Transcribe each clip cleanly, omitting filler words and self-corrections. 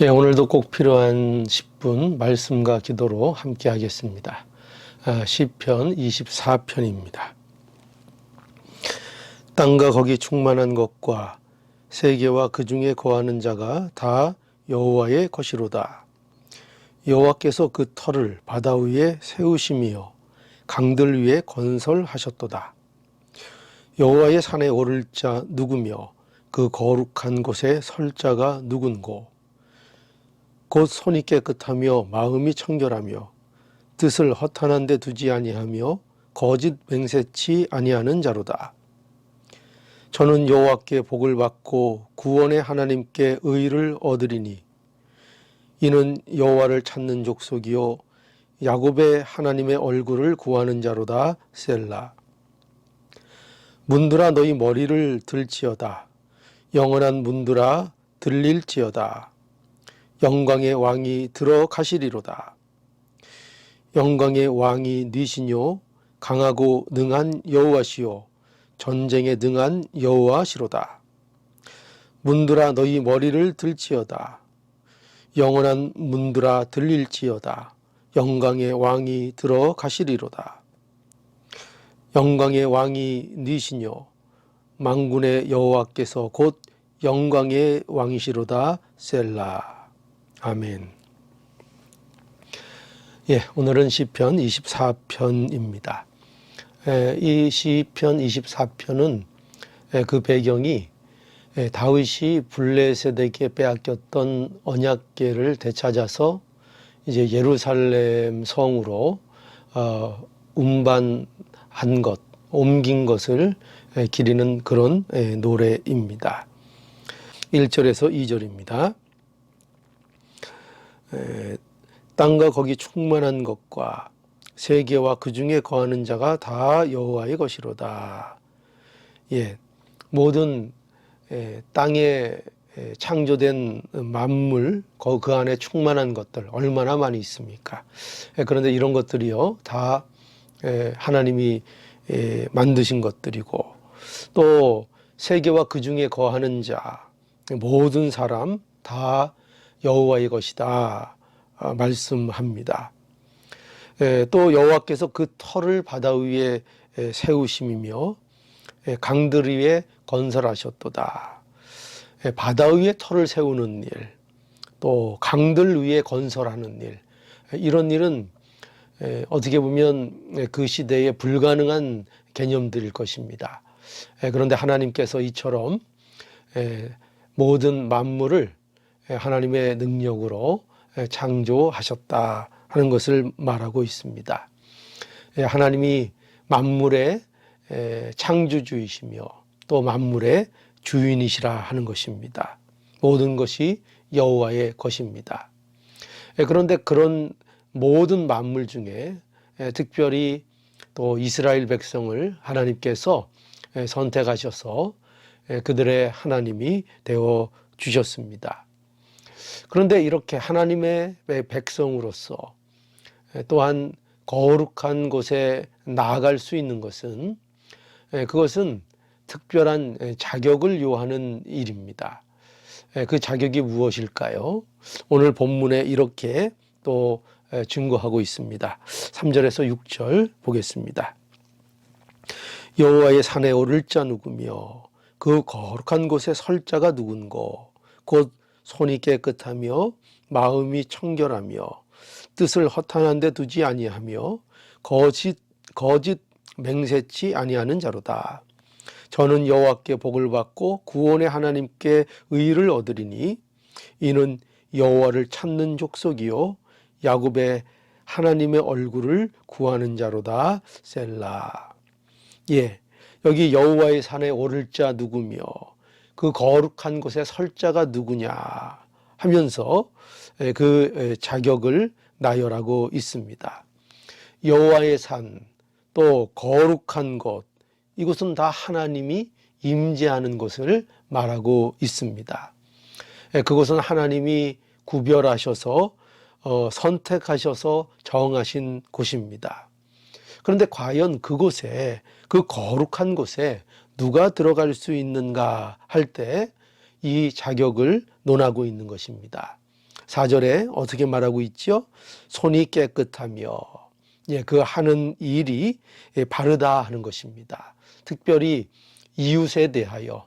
예, 오늘도 꼭 필요한 10분 말씀과 기도로 함께 하겠습니다. 시편 24편입니다. 땅과 거기 충만한 것과 세계와 그 중에 거하는 자가 다 여호와의 것이로다. 여호와께서 그 터를 바다 위에 세우심이요 강들 위에 건설하셨도다. 여호와의 산에 오를 자 누구며 그 거룩한 곳에 설 자가 누군고. 곧 손이 깨끗하며 마음이 청결하며 뜻을 허탄한 데 두지 아니하며 거짓 맹세치 아니하는 자로다. 저는 여호와께 복을 받고 구원의 하나님께 의를 얻으리니 이는 여호와를 찾는 족속이요 야곱의 하나님의 얼굴을 구하는 자로다. 셀라. 문들아 너희 머리를 들지어다. 영원한 문들아 들릴지어다. 영광의 왕이 들어가시리로다. 영광의 왕이 니시뇨 강하고 능한 여호와시요 전쟁에 능한 여호와시로다. 문들아 너희 머리를 들지어다. 영원한 문들아 들릴지어다. 영광의 왕이 들어가시리로다. 영광의 왕이 니시뇨 만군의 여호와께서 곧 영광의 왕이시로다. 셀라. 아멘. 예, 오늘은 시편 24편입니다. 이 시편 24편은 그 배경이 다윗이 블레셋에게 빼앗겼던 언약궤를 되찾아서 이제 예루살렘 성으로 운반한 것, 옮긴 것을 기리는 그런 노래입니다. 1절에서 2절입니다. 땅과 거기 충만한 것과 세계와 그 중에 거하는 자가 다 여호와의 것이로다. 예, 모든 땅에 창조된 만물, 그 안에 충만한 것들 얼마나 많이 있습니까? 그런데 이런 것들이요 다 하나님이 만드신 것들이고 또 세계와 그 중에 거하는 자 모든 사람 다 여호와의 것이다 말씀합니다. 또 여호와께서 그 터를 바다 위에 세우심이며 강들 위에 건설하셨도다. 바다 위에 터를 세우는 일, 또 강들 위에 건설하는 일, 이런 일은 어떻게 보면 그 시대에 불가능한 개념들일 것입니다. 그런데 하나님께서 이처럼 모든 만물을 하나님의 능력으로 창조하셨다 하는 것을 말하고 있습니다. 하나님이 만물의 창조주이시며 또 만물의 주인이시라 하는 것입니다. 모든 것이 여호와의 것입니다. 그런데 그런 모든 만물 중에 특별히 또 이스라엘 백성을 하나님께서 선택하셔서 그들의 하나님이 되어 주셨습니다. 그런데 이렇게 하나님의 백성으로서 또한 거룩한 곳에 나아갈 수 있는 것은 그것은 특별한 자격을 요하는 일입니다. 그 자격이 무엇일까요? 오늘 본문에 이렇게 또 증거하고 있습니다. 3절에서 6절 보겠습니다. 여호와의 산에 오를 자 누구며 그 거룩한 곳에 설 자가 누군고. 곧 손이 깨끗하며 마음이 청결하며 뜻을 허탄한 데 두지 아니하며 거짓 맹세치 아니하는 자로다. 저는 여호와께 복을 받고 구원의 하나님께 의를 얻으리니 이는 여호와를 찾는 족속이요 야곱의 하나님의 얼굴을 구하는 자로다. 셀라. 예, 여기 여호와의 산에 오를 자 누구며 그 거룩한 곳에 설 자가 누구냐 하면서 그 자격을 나열하고 있습니다. 여호와의 산, 또 거룩한 곳, 이곳은 다 하나님이 임재하는 곳을 말하고 있습니다. 그곳은 하나님이 구별하셔서 선택하셔서 정하신 곳입니다. 그런데 과연 그곳에, 그 거룩한 곳에 누가 들어갈 수 있는가 할 때 이 자격을 논하고 있는 것입니다. 4절에 어떻게 말하고 있죠? 손이 깨끗하며, 그 하는 일이 바르다 하는 것입니다. 특별히 이웃에 대하여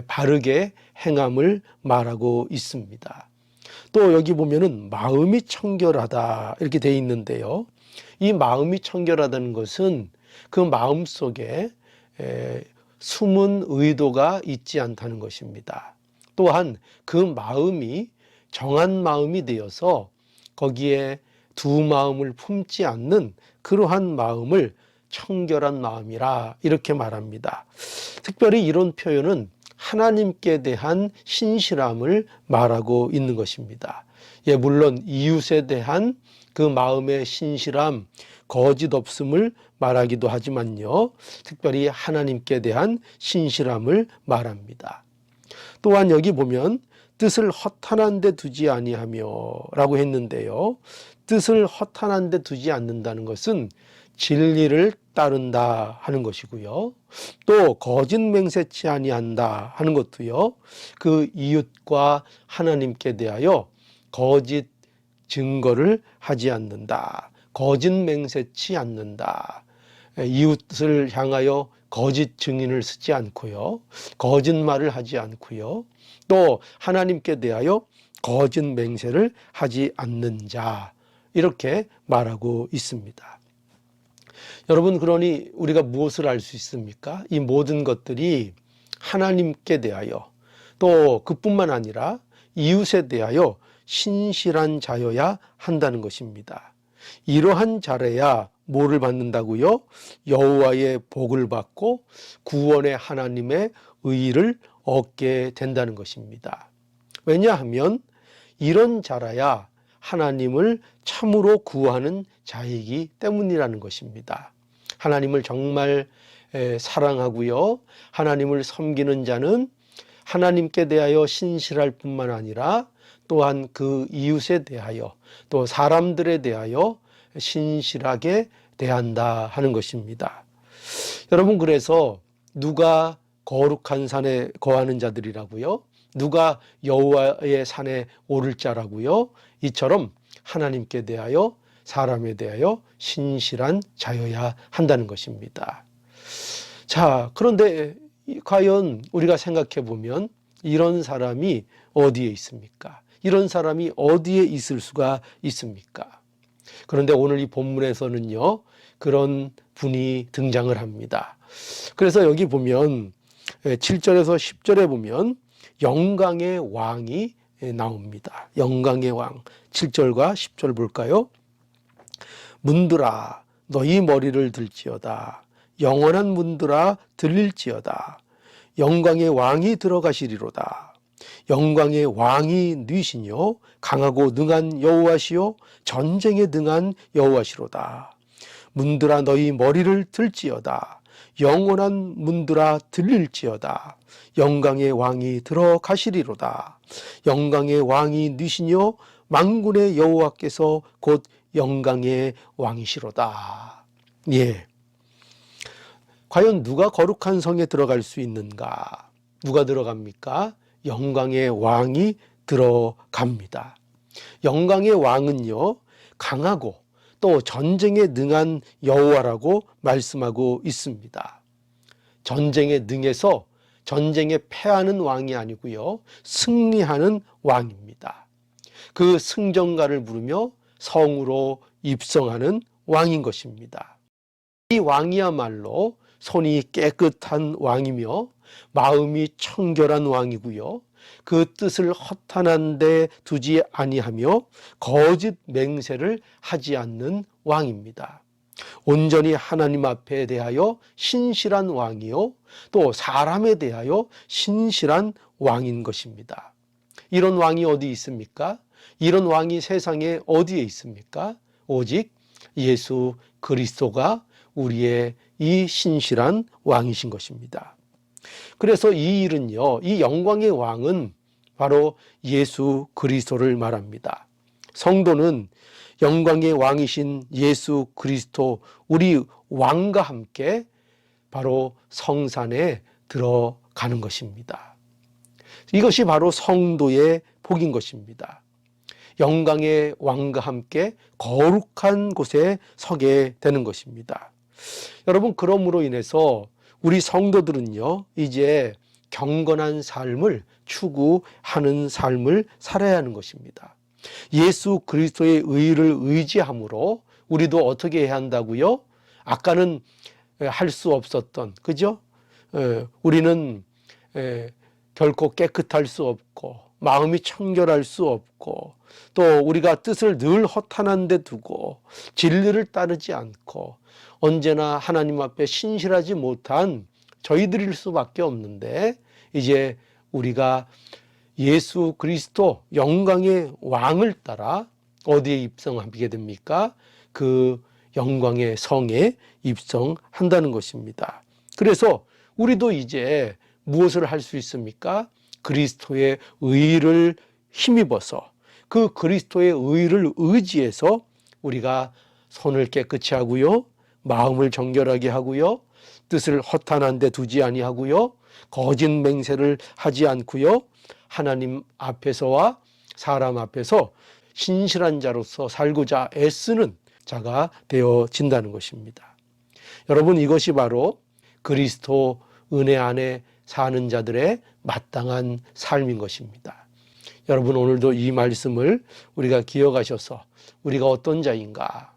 바르게 행함을 말하고 있습니다. 또 여기 보면은 마음이 청결하다 이렇게 돼 있는데요. 이 마음이 청결하다는 것은 그 마음 속에 숨은 의도가 있지 않다는 것입니다. 또한 그 마음이 정한 마음이 되어서 거기에 두 마음을 품지 않는 그러한 마음을 청결한 마음이라 이렇게 말합니다. 특별히 이런 표현은 하나님께 대한 신실함을 말하고 있는 것입니다. 물론 이웃에 대한 그 마음의 신실함, 거짓 없음을 말하기도 하지만요, 특별히 하나님께 대한 신실함을 말합니다. 또한 여기 보면 뜻을 허탄한 데 두지 아니하며 라고 했는데요, 뜻을 허탄한 데 두지 않는다는 것은 진리를 따른다 하는 것이고요, 또 거짓 맹세치 아니한다 하는 것도요, 그 이웃과 하나님께 대하여 거짓 증거를 하지 않는다, 거짓 맹세치 않는다, 이웃을 향하여 거짓 증인을 쓰지 않고요, 거짓말을 하지 않고요, 또 하나님께 대하여 거짓 맹세를 하지 않는 자, 이렇게 말하고 있습니다. 여러분, 그러니 우리가 무엇을 알 수 있습니까? 이 모든 것들이 하나님께 대하여, 또 그뿐만 아니라 이웃에 대하여 신실한 자여야 한다는 것입니다. 이러한 자래야 뭐를 받는다고요? 여호와의 복을 받고 구원의 하나님의 의를 얻게 된다는 것입니다. 왜냐하면 이런 자라야 하나님을 참으로 구하는 자이기 때문이라는 것입니다. 하나님을 정말 사랑하고요, 하나님을 섬기는 자는 하나님께 대하여 신실할 뿐만 아니라 또한 그 이웃에 대하여, 또 사람들에 대하여 신실하게 대한다 하는 것입니다. 여러분, 그래서 누가 거룩한 산에 거하는 자들이라고요? 누가 여호와의 산에 오를 자라고요? 이처럼 하나님께 대하여, 사람에 대하여 신실한 자여야 한다는 것입니다. 자, 그런데 과연 우리가 생각해 보면 이런 사람이 어디에 있습니까? 이런 사람이 어디에 있을 수가 있습니까? 그런데 오늘 이 본문에서는요, 그런 분이 등장을 합니다. 그래서 여기 보면 7절에서 10절에 보면 영광의 왕이 나옵니다. 영광의 왕. 7절과 10절 볼까요? 문들아 너희 머리를 들지어다. 영원한 문들아 들릴지어다. 영광의 왕이 들어가시리로다. 영광의 왕이 누이시뇨 강하고 능한 여호와시요 전쟁에 능한 여호와시로다. 문들아 너희 머리를 들지어다. 영원한 문들아 들릴지어다. 영광의 왕이 들어가시리로다. 영광의 왕이 누이시뇨 만군의 여호와께서 곧 영광의 왕이시로다. 과연 누가 거룩한 성에 들어갈 수 있는가? 누가 들어갑니까? 영광의 왕이 들어갑니다. 영광의 왕은요, 강하고 또 전쟁에 능한 여호와라고 말씀하고 있습니다. 전쟁에 능해서 전쟁에 패하는 왕이 아니고요, 승리하는 왕입니다. 그 승전가를 부르며 성으로 입성하는 왕인 것입니다. 이 왕이야말로 손이 깨끗한 왕이며 마음이 청결한 왕이고요, 그 뜻을 허탄한 데 두지 아니하며 거짓 맹세를 하지 않는 왕입니다. 온전히 하나님 앞에 대하여 신실한 왕이요, 또 사람에 대하여 신실한 왕인 것입니다. 이런 왕이 어디 있습니까? 이런 왕이 세상에 어디에 있습니까? 오직 예수 그리스도가 우리의 이 신실한 왕이신 것입니다. 그래서 이 일은요, 이 영광의 왕은 바로 예수 그리스도를 말합니다. 성도는 영광의 왕이신 예수 그리스도, 우리 왕과 함께 바로 성산에 들어가는 것입니다. 이것이 바로 성도의 복인 것입니다. 영광의 왕과 함께 거룩한 곳에 서게 되는 것입니다. 여러분, 그러므로 인해서 우리 성도들은요, 이제 경건한 삶을 추구하는 삶을 살아야 하는 것입니다. 예수 그리스도의 의를 의지함으로 우리도 어떻게 해야 한다고요? 아까는 할 수 없었던, 그죠? 우리는 결코 깨끗할 수 없고 마음이 청결할 수 없고 또 우리가 뜻을 늘 허탄한 데 두고 진리를 따르지 않고 언제나 하나님 앞에 신실하지 못한 저희들일 수밖에 없는데, 이제 우리가 예수 그리스도 영광의 왕을 따라 어디에 입성하게 됩니까? 그 영광의 성에 입성한다는 것입니다. 그래서 우리도 이제 무엇을 할 수 있습니까? 그리스도의 의를 힘입어서 그 그리스도의 의를 의지해서 우리가 손을 깨끗이 하고요, 마음을 정결하게 하고요, 뜻을 허탄한 데 두지 아니하고요, 거짓 맹세를 하지 않고요, 하나님 앞에서와 사람 앞에서 신실한 자로서 살고자 애쓰는 자가 되어진다는 것입니다. 여러분, 이것이 바로 그리스도 은혜 안에 사는 자들의 마땅한 삶인 것입니다. 여러분, 오늘도 이 말씀을 우리가 기억하셔서 우리가 어떤 자인가,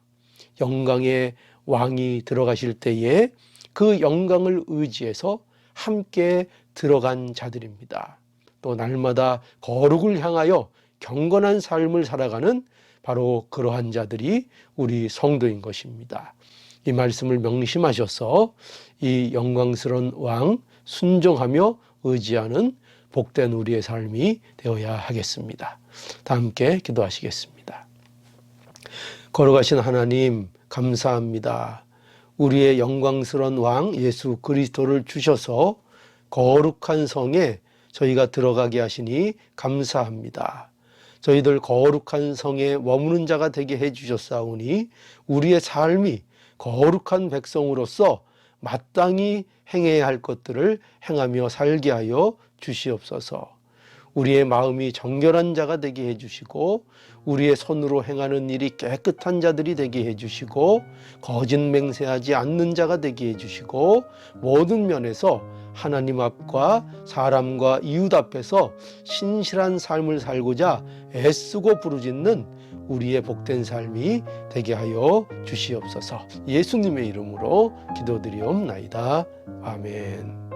영광의 왕이 들어가실 때에 그 영광을 의지해서 함께 들어간 자들입니다. 또 날마다 거룩을 향하여 경건한 삶을 살아가는 바로 그러한 자들이 우리 성도인 것입니다. 이 말씀을 명심하셔서 이 영광스러운 왕 순종하며 의지하는 복된 우리의 삶이 되어야 하겠습니다. 다 함께 기도하시겠습니다. 거룩하신 하나님, 감사합니다. 우리의 영광스러운 왕 예수 그리스도를 주셔서 거룩한 성에 저희가 들어가게 하시니 감사합니다. 저희들 거룩한 성에 머무는 자가 되게 해주셨사오니 우리의 삶이 거룩한 백성으로서 마땅히 행해야 할 것들을 행하며 살게 하여 주시옵소서. 우리의 마음이 정결한 자가 되게 해주시고 우리의 손으로 행하는 일이 깨끗한 자들이 되게 해주시고 거짓 맹세하지 않는 자가 되게 해주시고 모든 면에서 하나님 앞과 사람과 이웃 앞에서 신실한 삶을 살고자 애쓰고 부르짖는 우리의 복된 삶이 되게 하여 주시옵소서. 예수님의 이름으로 기도드리옵나이다. 아멘.